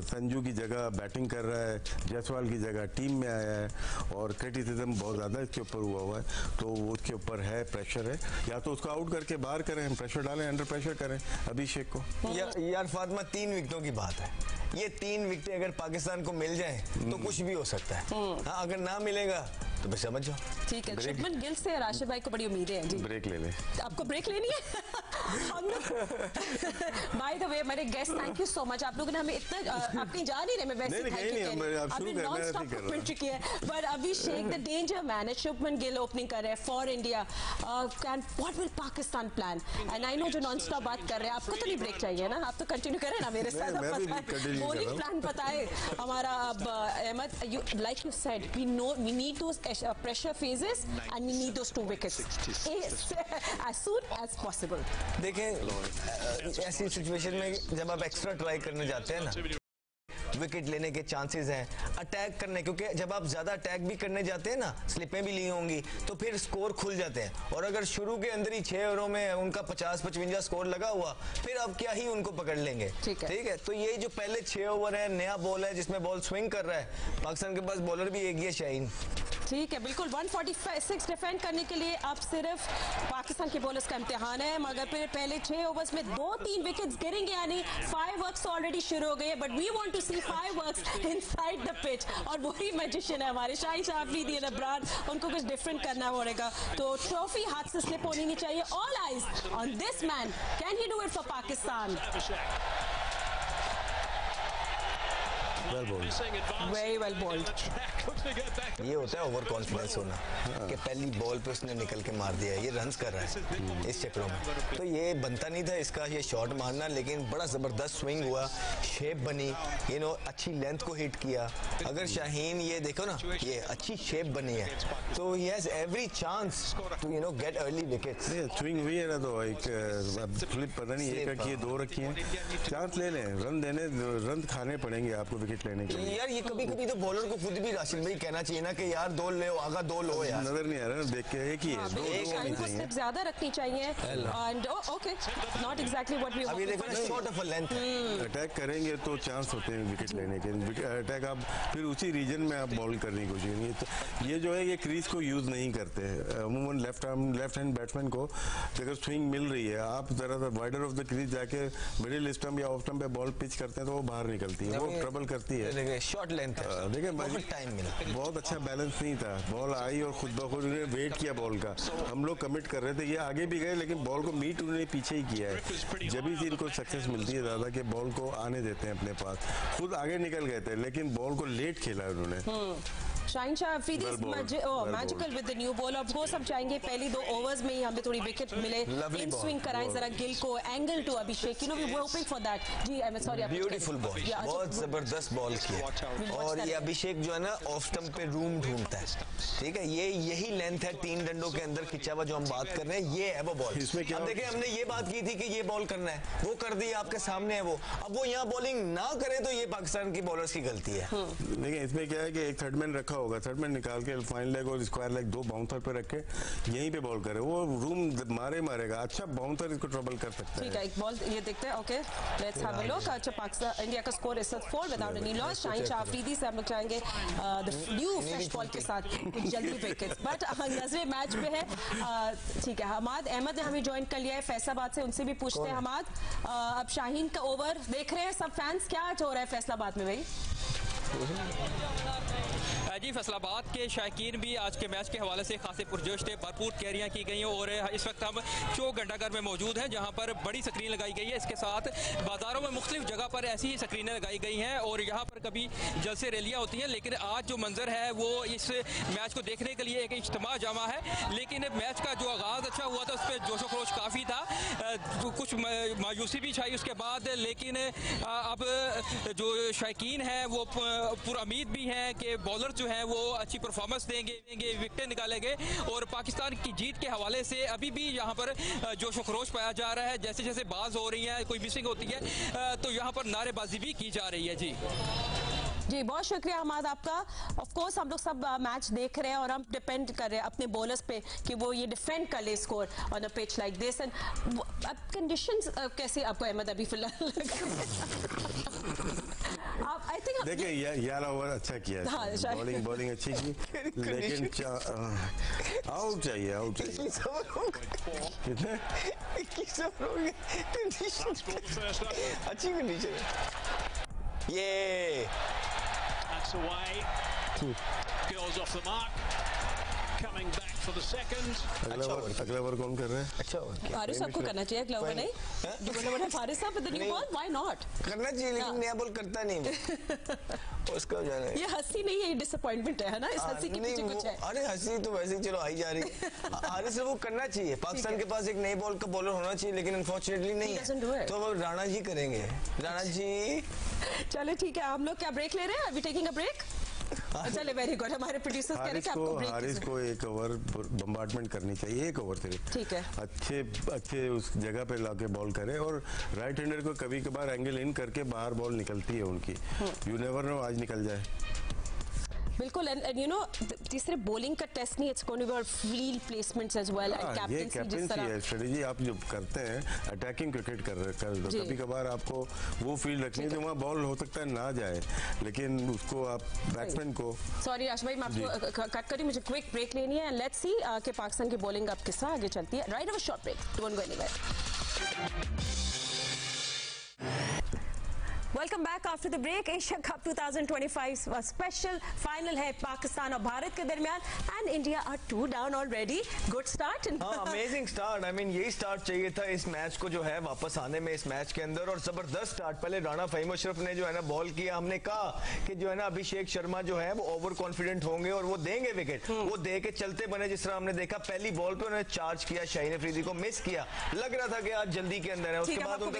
संजू की जगह बैटिंग कर रहा है, जायसवाल की जगह टीम में आया है और क्रिटिसिज्म बहुत ज्यादा इसके ऊपर हुआ है, तो उसके ऊपर है, प्रेशर है। या तो उसको आउट करके बाहर करें, प्रेशर डालें, अंडर प्रेशर करें अभिषेक को। यार फातिमा, 3 विकेटों की बात है, ये 3 विकेटें अगर पाकिस्तान को मिल जाए तो कुछ भी हो सकता है। हाँ, अगर ना मिलेगा तो बस समझ जाओ। ठीक है, शुभमन गिल से राशिद भाई को बड़ी उम्मीदें हैं जी। ब्रेक ले लें। आपको ब्रेक लेनी है? बाय द वे मेरे guest, thank you so much. आप लोगों ने हमें इतना, आप कहीं जा नहीं रहे, मैं वैसे अभी नॉन स्टॉप मिल चुकी है। पर अभिषेक द डेंजर मैन है, शुभमन गिल ओपनिंग कर रहे हैं for India. What will Pakistan plan? And I know जो नॉन स्टॉप बात कर रहे हैं, आपको तो नहीं ब्रेक चाहिए ना, आप तो कंटिन्यू करें ना मेरे साथ। बॉलिंग प्लान बताए हमारा। अब Ahmed, like you said, we need those pressure phases and we need those 2 wickets as soon as possible. देखें, ऐसी सिचुएशन में जब आप एक्स्ट्रा ट्राई करने जाते हैं ना, विकेट लेने के चांसेस हैं, अटैक करने, क्योंकि जब आप ज्यादा अटैक भी करने जाते हैं ना, स्लिपें भी ली होंगी, तो फिर स्कोर खुल जाते हैं। और अगर शुरू के अंदर ही 6 ओवरों में उनका 50-55 स्कोर लगा हुआ, फिर अब क्या ही उनको पकड़ लेंगे। ठीक है, तो ये जो पहले 6 ओवर है, नया बॉल है जिसमें बॉल स्विंग कर रहा है, पाकिस्तान के पास बॉलर भी एक ही है, शाहीन। ठीक है, बिल्कुल 146 डिफेंड करने के लिए अब सिर्फ पाकिस्तान के बॉलर्स का इम्तिहान है। मगर फिर पहले 6 ओवर्स में 2-3 विकेट्स गिरेंगे, यानी फायरवर्क्स ऑलरेडी शुरू हो गए। But we want to see fireworks inside the pitch, और वही मैजिशियन है हमारे शाहीन शाह अफरीदी और इब्रार, उनको कुछ डिफरेंट करना पड़ेगा। तो ट्रॉफी हाथ से स्लिप होनी नहीं चाहिए। All eyes on this man, can he do it for Pakistan? Well bowled, very well bowled. ये होता है ओवर कॉन्फिडेंस होना कि पहली बॉल पे उसने निकल के मार दिया, ये रन्स कर रहा है इस चक्रों में। तो ये बनता नहीं था इसका ये शॉट मारना, लेकिन बड़ा ज़बरदस्त स्विंग हुआ, शेप बनी, अच्छी लेंथ को हिट किया। अगर शाहीन ये देखो ना, ये अच्छी शेप बनी है, तो he has every chance to get early wickets. Swing हुई है ना, तो एक फ्लिप पता नहीं एक ये 2 रखी है, चांस ले लें, रन खाने पड़ेंगे आपको विकेट लेने के लिए। यार ये कभी कभी तो बॉलर को खुद भी राशिद भाई कहना चाहिए ना कि यार 2 ले आगा 2 लो यार। नजर नहीं आ रहा ना, देख के एक ही है, 2 होनी चाहिए, स्लिप ज्यादा रखनी चाहिए। And okay, not exactly what we अभी देखो ना, short of a length attack करेंगे तो चांस होते हैं विकेट लेने के। अटैक आप फिर उसी रीजन में आप बॉल करने की कोशिश करेंगे, तो ये जो है ये क्रीज को यूज नहीं करते अमूमन। लेफ्ट हैंड बैट्समैन को अगर स्विंग मिल रही है, आप जरा सा वाइडर ऑफ द क्रीज जाके मिडिल स्टंप या ऑफ स्टंप पे बॉल पिच करते हैं तो वो बाहर निकलती है, वो ट्रबल करती है। शॉर्ट लेंथ देखिए बहुत टाइम मिला, बहुत अच्छा बैलेंस नहीं था, बॉल आई और खुद ब खुद उन्होंने वेट किया बॉल का। हम लोग कमिट कर रहे थे, ये आगे भी गए लेकिन बॉल को मीट उन्होंने पीछे ही किया है। जब भी इनको सक्सेस मिलती है ज्यादा कि बॉल को आने देते हैं अपने पास, खुद आगे निकल गए थे लेकिन बॉल को लेट खेला उन्होंने। Shaheen Shah Afridi magical with the new ball. Of course हम चाहेंगे पहली 2 ओवर्स में ही हमें थोड़ी विकेट मिले, इन स्विंग कराएं जरा गिल को, angle two Abhishek, we were hoping for that. Ji I am sorry, beautiful ball, बहुत जबरदस्त बॉल किया। और ये अभिषेक जो है ना ऑफ स्टंप पे रूम ढूंढता है, ठीक है, ये यही लेंथ है 3 डंडों के अंदर खिंचा हुआ जो हम बात कर रहे हैं, ये है वो बॉल। अब देखिए हमने ये बात की थी कि ये बॉल करना है, वो कर दी, आपके सामने है वो। अब वो यहाँ बॉलिंग ना करे तो ये पाकिस्तान की बॉलर्स की गलती है। देखिए इसमें क्या है कि एक थर्डमैन रखा होगा, थर्डमैन निकाल के फाइन लेग और स्क्वायर लेग 2 बाउंसर पे रख के यहीं पे बॉल करे, वो रूम मारेगा। अच्छा बाउंसर इसको ट्रबल कर सकता है। ठीक है, एक बॉल ये देखते हैं। Okay, let's have a look. अच्छा, पाकिस्तान इंडिया का स्कोर इस वक्त 4 without any loss. Shaheen Shah Afridi से हम लोग चाहेंगे द न्यू फ्रेश बॉल के साथ कुछ जल्दी विकेट्स, बट नजरे मैच पे है। ठीक है, हमाद अहमद ने हमें ज्वाइन कर लिया है फैसलाबाद से, उनसे भी पूछते हैं। हमाद, अब शाहीन का ओवर देख रहे हैं सब फैंस, क्या हो रहा है फैसलाबाद में भाई? जी, फैसलाबाद के शायकीन भी आज के मैच के हवाले से खासे पुरजोश थे, भरपूर तैयारियां की गई हैं और इस वक्त हम चौक घंटाघर में मौजूद हैं जहां पर बड़ी स्क्रीन लगाई गई है। इसके साथ बाजारों में मुख्तलिफ जगह पर ऐसी ही स्क्रीनें लगाई गई हैं और यहाँ पर कभी जलसे रैलियाँ होती हैं, लेकिन आज जो मंजर है वो इस मैच को देखने के लिए एक इज्तिमा जमा है। लेकिन मैच का जो आगाज़ अच्छा हुआ था उस पर जोशो खरोश काफ़ी था, कुछ मायूसी भी छाई उसके बाद, लेकिन अब जो शायकीन है वो पुरुमीद भी हैं कि बॉलर जो है वो अच्छी परफॉर्मेंस देंगे, विकेटें निकालेंगे और पाकिस्तान की जीत के हवाले से अभी भी यहाँ पर जोश व खरोश पाया जा रहा है। जैसे जैसे बाज हो रही है, कोई मिसिंग होती है तो यहाँ पर नारेबाजी भी की जा रही है। जी, बहुत शुक्रिया हमाद आपका। ऑफ कोर्स हम लोग सब मैच देख रहे हैं और हम डिपेंड कर रहे हैं अपने बॉलर्स पे कि वो ये डिफेंड कर ले score on a pitch like this. And अब कंडीशंस कैसी आपको अहमद अभी फिलहाल? आई थिंक देखिए 11 ओवर अच्छा किया, बॉलिंग अच्छी की, लेकिन आउट चाहिए, कितने 21 ओवर हो गए, अच्छी कंडीशन ये That's away. Girls off the mark. Coming back for the second. अगला ओवर कौन कर रहा है? अच्छा ओवर फारिस साहब को करना चाहिए अगला ओवर, नहीं? जो बोला फारिस साहब with the new ball, why not? करना चाहिए, लेकिन नया बॉल करता नहीं उसका जाना है। ये हंसी नहीं है, डिसअपॉइंटमेंट है ना, इस हंसी के पीछे कुछ है। अरे हंसी तो वैसे ही चलो आई जा रही है। हारिस से वो करना चाहिए, पाकिस्तान के पास एक नए बॉल का बॉलर होना चाहिए, लेकिन अनफॉर्चुनेटली नहीं है, तो वो राणा जी करेंगे। राणा जी चलो ठीक है, हम लोग क्या ब्रेक ले रहे हैं? अभी टेकिंग अ ब्रेक। चले, वेरी गुड। हमारे प्रोड्यूसर्स कह रहे हैं कि आपको ब्रेक, हारिस को 1 ओवर बम्बार्डमेंट करनी चाहिए, 1 ओवर सिर्फ, ठीक है, अच्छे उस जगह पे लाके बॉल करे। और राइट हैंडर को कभी कभार एंगल इन करके बाहर बॉल निकलती है उनकी, यू नेवर नो, आज निकल जाए। बिल्कुल। एंड यू नो तीसरे बॉलिंग का टेस्ट नहीं, it's going to be about field placements as well and captaincy. जिस तरह स्ट्रेटजी आप जो करते हैं अटैकिंग क्रिकेट कर दो, कभी कभार आपको वो फील्ड रखनी है जो वहाँ बॉल हो सकता है ना जाए, लेकिन उसको आप बैट्समैन को। सॉरी आश भाई, मैं आपको कट करी, मुझे क्विक ब्रेक लेनी है। लेट्स सी कि पाकिस्तान की बॉलिंग अब किस तरह आगे चलती है। Right, a short break, don't go anywhere. Welcome back after the break. Asia Cup 2025 was special final final है पाकिस्तान और भारत के दरमियान and India are 2 down already. Good start. Amazing start. I mean यही स्टार्ट चाहिए था इस मैच को जो है वापस आने में इस मैच के अंदर, और जबरदस्त स्टार्ट। पहले राणा फहीम अशरफ ने जो है ना बॉल किया, हमने कहा कि जो है ना अभिषेक शर्मा जो है वो ओवर कॉन्फिडेंट होंगे और वो देंगे विकेट, वो दे के चलते बने। जिस तरह हमने देखा पहली बॉल पे उन्होंने चार्ज किया, शाहीन अफरीदी को मिस किया, लग रहा था कि आज जल्दी के अंदर है। उसके बाद उनका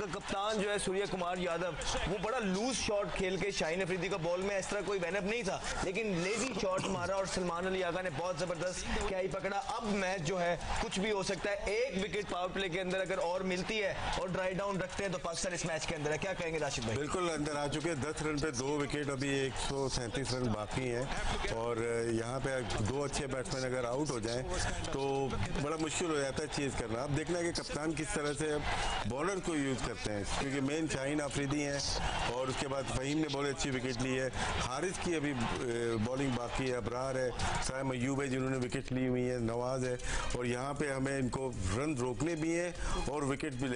कप्तान जो है सूर्य कुमार यादव, वो बड़ा लूज शॉट खेल के शाहीन अफरीदी का बॉल में इस तरह कोई बैनअप नहीं था, लेकिन लेजी शॉट मारा और सलमान अली आगा ने बहुत जबरदस्त कैच पकड़ा। अब मैच जो है कुछ भी हो सकता है। एक विकेट पावर प्ले के अंदर अगर और मिलती है और ड्राई डाउन रखते हैं तो पाकिस्तान इस मैच के अंदर है। क्या कहेंगे राशिद भाई? बिल्कुल अंदर आ चुके हैं। 10 रन पे 2 विकेट, अभी 137 रन बाकी हैं और यहाँ पे 2 अच्छे बैट्समैन अगर आउट हो जाएं तो बड़ा मुश्किल हो जाता है चेज करना। अब देखना है कि कप्तान किस तरह से बॉलर को यूज करते हैं, क्योंकि मेन शाहीन अफरीदी हैं और उसके बाद फहीम ने बहुत अच्छी विकेट ली है, हारिस की अभी बॉलिंग बाकी है, अबरार है, साइम अयूब है जिन्होंने विकेट ली हुई है, नवाज है, और यहाँ पे हमें इनको रन रोकने भी हैं और विकेट भी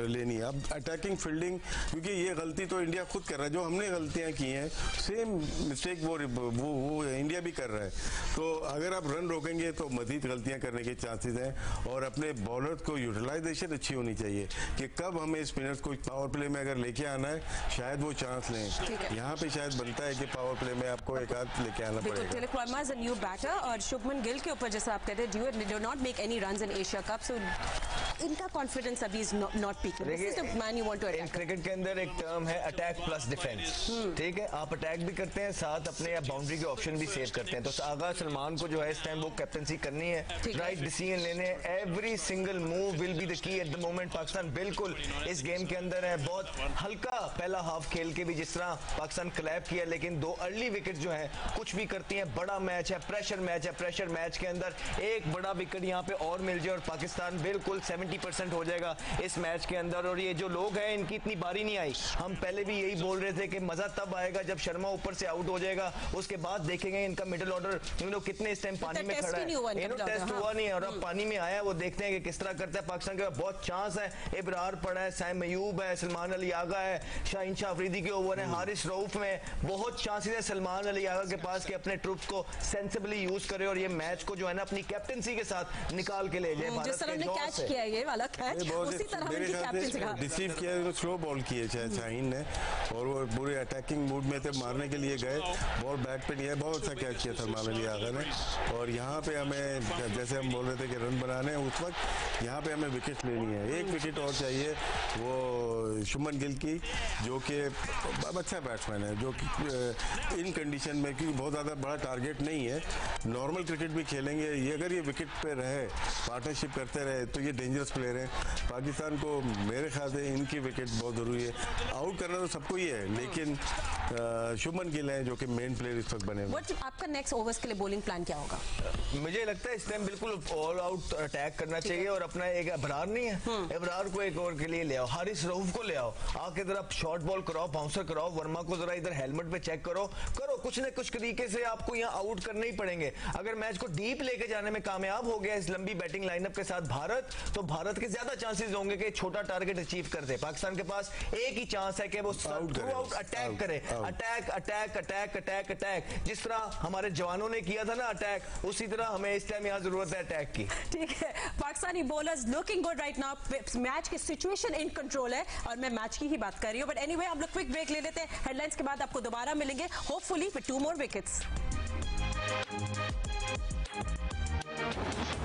लेनी है। अब अटैकिंग फील्डिंग, क्योंकि ये गलती तो इंडिया खुद कर रहा है, जो हमने गलतियाँ की हैं सेम मिस्टेक वो इंडिया भी कर रहा है। तो अगर आप रन रोकेंगे तो मजीद गलतियाँ करने के चांसेस हैं और अपने बॉलर को यूटिलाइजेशन अच्छी होनी चाहिए कि कब हमें स्पिनर्स को पावर प्ले में अगर लेके आना है शायद वो चांस लें। यहाँ पे शायद बनता है कि पावर प्ले में आपको एक आध लेके आना पड़ेगा। न्यू बैटर और शुभमन गिल के ऊपर जैसा आप कहते हैं do not make any runs in Asia cup, so इनका कॉन्फिडेंस अभी is not peaking. This is the man you want to attack. Cricket के अंदर एक टर्म है अटैक प्लस डिफेंस, ठीक है? आप अटैक भी करते हैं साथ अपने बाउंड्री के ऑप्शन भी सेव करते हैं। तो आगा सलमान को जो है इस टाइम वो कैप्टनसी करनी है, राइट डिसीजन लेने, every single move will be the key at the moment. Pakistan बिल्कुल इस गेम के अंदर है, बहुत हल्का पहला हाफ खेल के भी जिस तरह पाकिस्तान क्लैप किया, लेकिन 2 अर्ली विकेट जो है कुछ भी करती हैं। बड़ा मैच है, प्रेशर मैच है, प्रेशर मैच के अंदर एक बड़ा विकेट यहाँ पे और मिल जाए और पाकिस्तान बिल्कुल 70% हो जाएगा इस मैच के अंदर। और ये जो लोग हैं इनकी इतनी बारी नहीं आई, हम पहले भी यही बोल रहे थे कि मजा तब आएगा जब शर्मा ऊपर से आउट हो जाएगा, उसके बाद देखेंगे इनका मिडिल ऑर्डर कितने इस टाइम पानी में खड़ा है। टेस्ट हुआ नहीं है और अब पानी में आया, वो देखते हैं कि किस तरह करता है पाकिस्तान के। बहुत चांस है, इब्रार पड़ा है, साइम अयूब है, सलमान अली आगा है, शाहीन शाह अफरीदी के ओवर है, हारिस रऊफ में बहुत चांसेस है सलमान अली आगा के पास कि अपने ट्रूप्स को सेंसिबली यूज करे और ये मैच को जो है ना अपनी कैप्टनसी के साथ निकाल के ले जाए। भारत के कैच किया ये वाला कैच उसी तरह उनकी कैप्टनसी का रिसीव किया, स्लो बॉल किए शाहीन ने और वो पूरे अटैकिंग मूड में थे, मारने के लिए गए, बॉल बैट पे नहीं है, बहुत अच्छा कैच किया सलमान अली आगा ने। और यहाँ पे हमें जैसे हम बोल रहे थे कि रन बनाने हैं, उस वक्त यहाँ पे हमें विकेट लेनी है, एक विकेट और चाहिए वो शुभमन गिल की, जो कि अच्छा बैट्समैन है, जो कि इन कंडीशन में, क्योंकि बहुत ज़्यादा बड़ा टारगेट नहीं है, नॉर्मल क्रिकेट भी खेलेंगे ये, अगर ये विकेट पे रहे, पार्टनरशिप करते रहे तो ये डेंजरस प्लेयर है। पाकिस्तान को मेरे ख्याल से इनकी विकेट बहुत ज़रूरी है। आउट करना तो सबको ही है, लेकिन शुभमन गिल है जो कि मेन प्लेयर इस वक्त बने हुए। आपका नेक्स्ट ओवर्स के लिए बॉलिंग प्लान क्या होगा? मुझे लगता है इस टाइम बिल्कुल ऑल आउट अटैक करना चाहिए और अपना एक अबरार नहीं है, अबरार को एक ओवर के लिए ले आओ, हारिस रऊफ को ले आओ, आके जरा शॉर्ट बॉल कराओ, बाउंसर कराओ, वर्मा को जरा इधर हेलमेट पे चेक करो कुछ न कुछ तरीके से आपको यहाँ आउट करने ही पड़ेंगे। अगर मैच को डीप लेके जाने में कामयाब हो गया इस लंबी बैटिंग लाइनअप के साथ भारत, तो भारत के ज्यादा चांसेस होंगे कि छोटा टारगेट अचीव कर दे। पाकिस्तान के पास एक ही चांस है कि वो थ्रू आउट अटैक करे, attack attack attack attack attack, जिस तरह हमारे जवानों ने किया था ना अटैक, उसी तरह हमें इस टाइम यहाँ जरूरत है अटैक की। ठीक है, Pakistani bowlers looking good right now, match की सिचुएशन इन कंट्रोल है और मैं मैच की ही बात कर रही हूँ। बट एनीवे हम लोग क्विक ब्रेक ले लेते हैं, हेडलाइंस के बाद आपको दोबारा मिलेंगे होपफुली विद 2 more विकेट्स।